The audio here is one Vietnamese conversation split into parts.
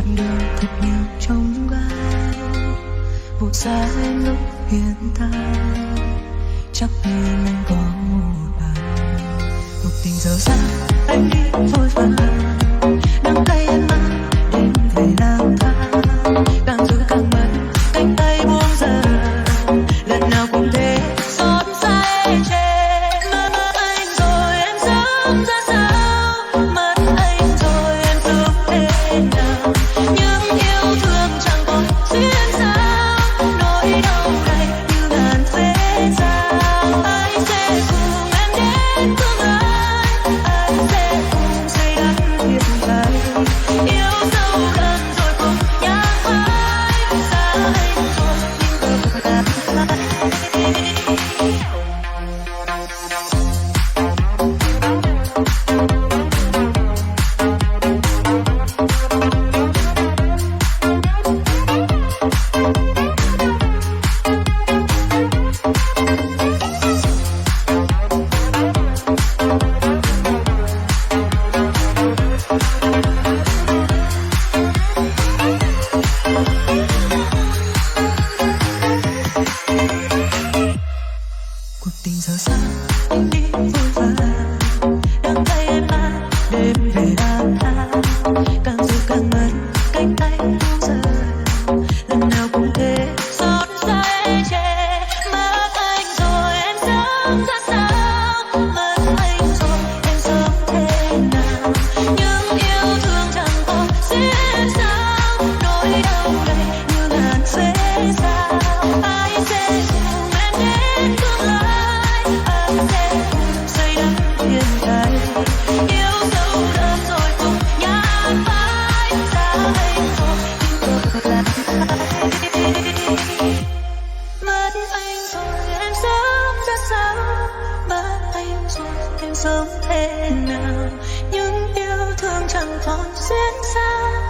chặng đường thật nhiều trông gai, vụ xa em lúc hiện tại chắc nên anh có một bài. Một tình giờ xa anh đi vội vàng, nắng cay em mang đêm về lang thang, càng giữ càng mất cánh tay buông giờ, lần nào cũng thế xót xa em chê. Mất anh rồi em sống ra sao, mất anh rồi em sống thế nào, những yêu thương chẳng còn duyên dáng, nỗi đau này như ngàn vết dao. Anh sẽ cùng em đến tương lai, anh sẽ cùng xây đắp hiện tại, yêu sâu đậm rồi cùng nhang phai, xa anh rồi nhưng giờ đã lại. Cuộc tình giờ xa anh đi vội vàng, nắng cay em mang đêm về lang thang, càng dù càng mất cánh tay buông giờ, lần nào cũng thế xót xa em chê. Mất anh rồi em sống ra sao, mất anh rồi em sống thế nào, những yêu thương chẳng còn duyên dáng, nỗi đau này như ngàn vết dao. Anh sẽ cùng em đến tương lai, anh sẽ cùng xây đắp hiện tại, yêu sâu đậm rồi cùng nhang phai, xa anh rồi nhưng giờ lại. Mất anh rồi em sống ra sao, mất anh rồi em sống thế nào, những yêu thương chẳng còn duyên dáng,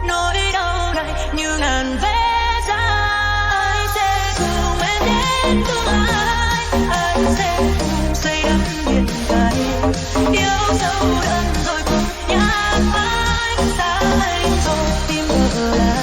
nỗi đau này như ngàn vết dao. Anh sẽ cùng em đến tương lai, anh sẽ cùng xây đắp hiện tại, yêu sâu đậm rồi cùng nhang phai, xa anh rồi tim vỡ lại.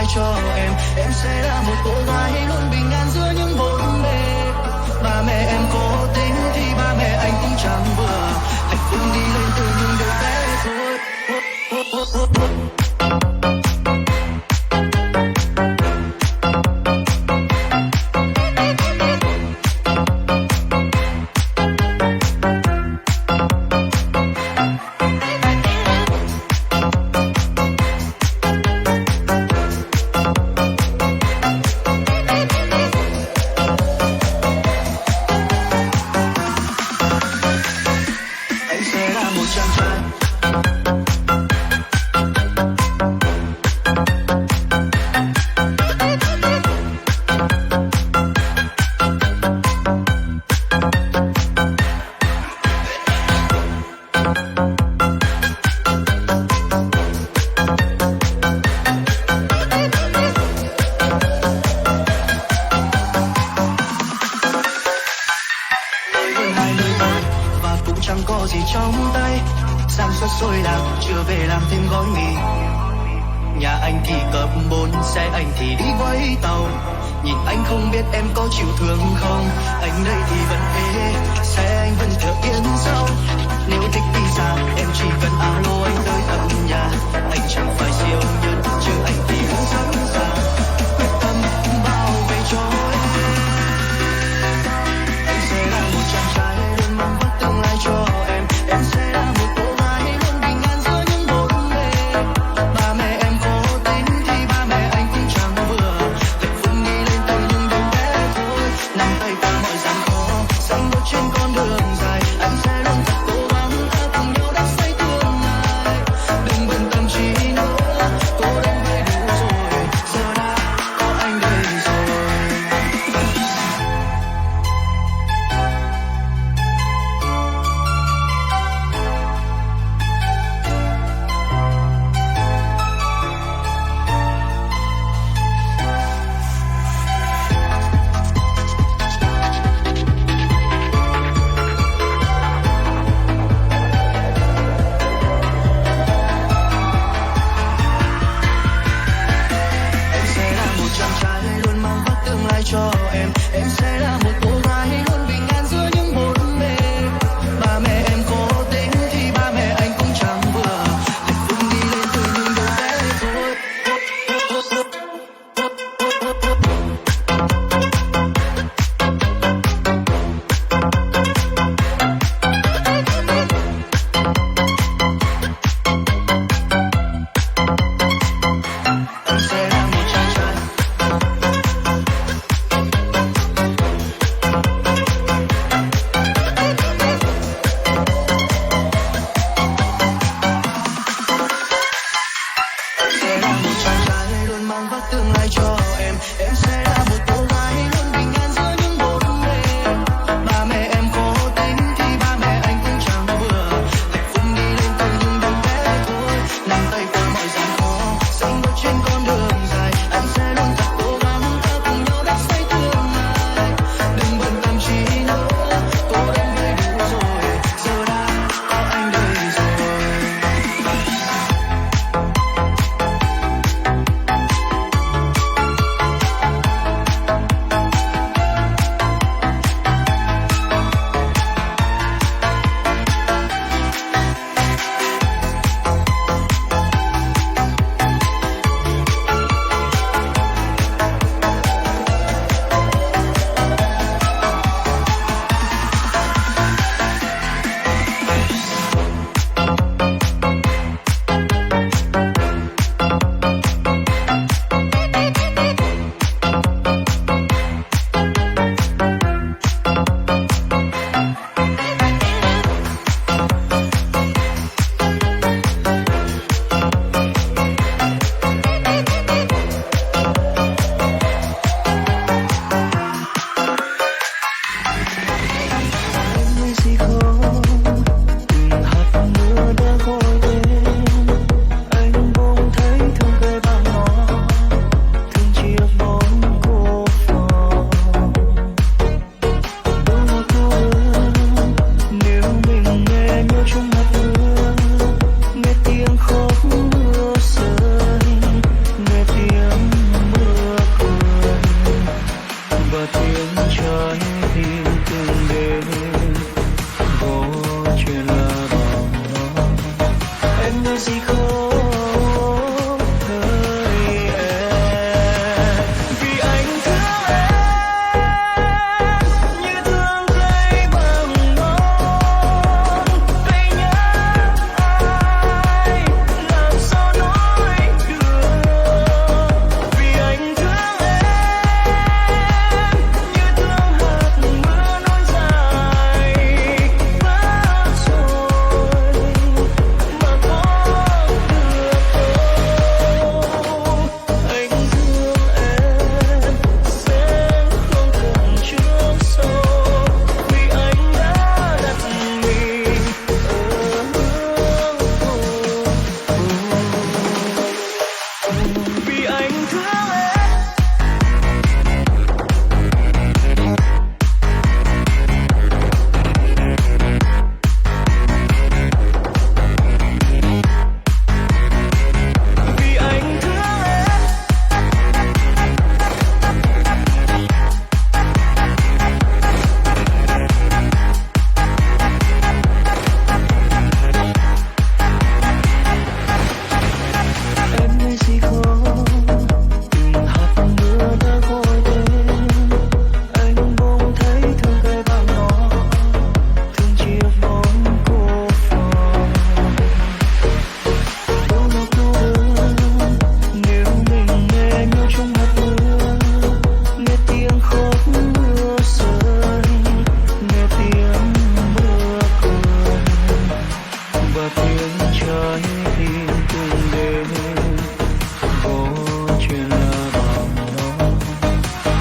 lai cho em. Em sẽ là một cô gái luôn bình an giữa những bộn bề. Ba mẹ em cố tính thì ba mẹ anh cũng chẳng vừa. Hạnh phúc đi lên từ những điều bé thôi. tiếng khóc mưa rơi, nghe tiếng và tiếng trái tim từng đêm vô chuyện là bao đó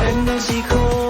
em nói gì không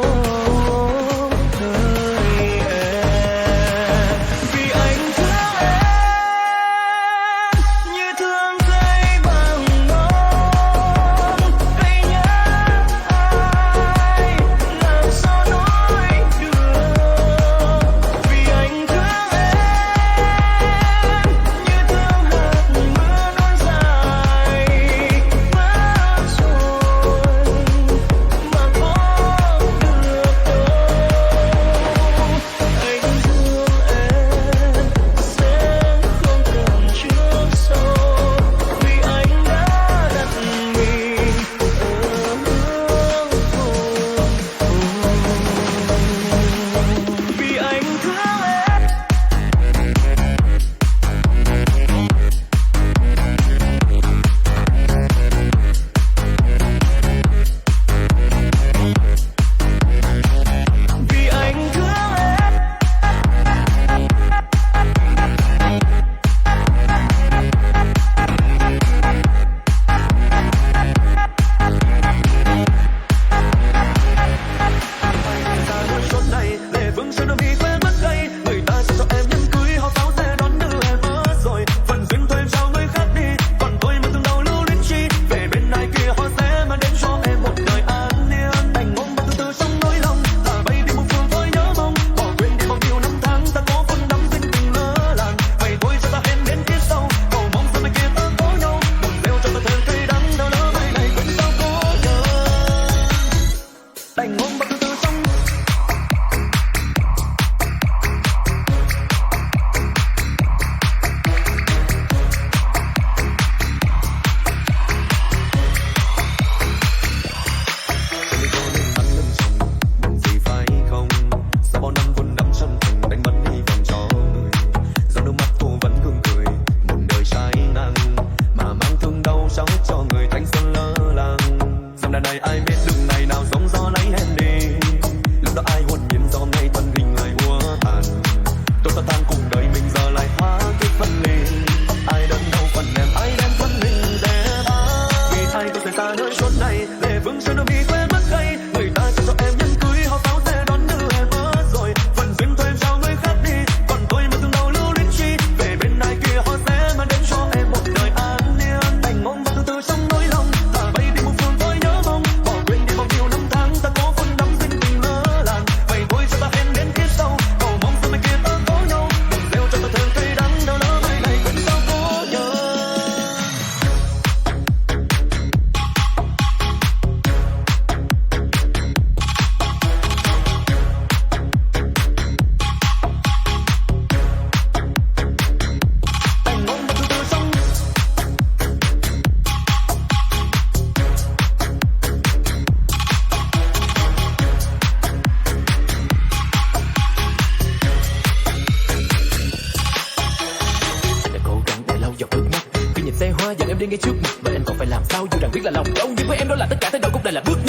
Em đi ngay trước mặt và em còn phải làm sao dù rằng biết là lòng đâu, nhưng với em đó là tất cả, thay đổi cuộc đời là bước ngoặt.